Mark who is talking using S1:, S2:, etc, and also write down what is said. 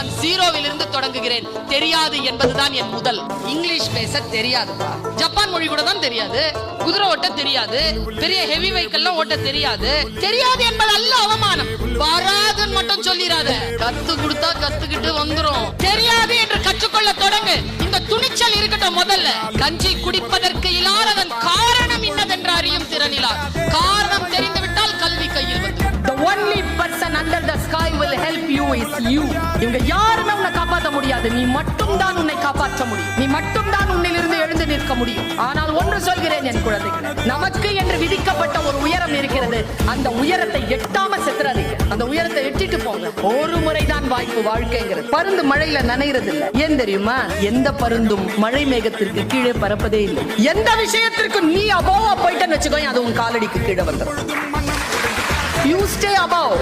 S1: நான் ஜீரோவில் இருந்து தொடங்குகிறேன். தெரியாது என்பதுதான் என் முதல். இங்கிலீஷ் பேச தெரியாதுப்பா. ஜப்பான் மொழி கூட தான் தெரியாது. குதிரை ஓட்ட தெரியாது. பெரிய ஹெவி வெஹிக்கிள் ஓட்ட தெரியாது. தெரியாது என்பது அல்ல அவமானம். வராதுன்னு மட்டும் சொல்லிராத. கத்து கொடுத்தா கத்துக்கிட்டு வந்துரும். தெரியாது என்று கற்றுக்கொள்ள தொடங்கு. இந்த துணிச்சல் இருக்கட்டும். முதல்ல கஞ்சி குடிப்பதற்கு இல்லாததன் காரணம் இன்னதென்று அறியும் திறனிலார். காரணம் தெரிந்துவிட்டால் கல்வி கையில் வந்து. The only person under the sky will help you is you. இவங்க யாருமே உன்னை காப்பாற்ற முடியாது. நீ மட்டும் தான் உன்னை காப்பாற்ற முடியும். நீ மட்டும் தான் உன்னிலிருந்து எழுந்து நிற்க முடியும். ஆனால் ஒன்று சொல்கிறேன் என் குழந்தைகளே, நமக்கு என்று விதிக்கப்பட்ட ஒரு உயரம் இருக்கிறது. அந்த உயரத்தை எட்டாம செத்துறாதீங்க. அந்த உயரத்தை எட்டிட்டு போங்க. ஒரு முறைதான் வாய்ப்பு வாழ்க்கைங்கிறது. பருந்து மழையில நனைகிறது இல்லை. ஏன் தெரியுமா? எந்த பருந்தும் மழை மேகத்திற்கு கீழே பறப்பதே இல்லை. எந்த விஷயத்திற்கு நீ அபோவா போயிட்டேன்னு வச்சுக்கோ, அது உன் காலடிக்கு கீழே வந்துடும். You stay above.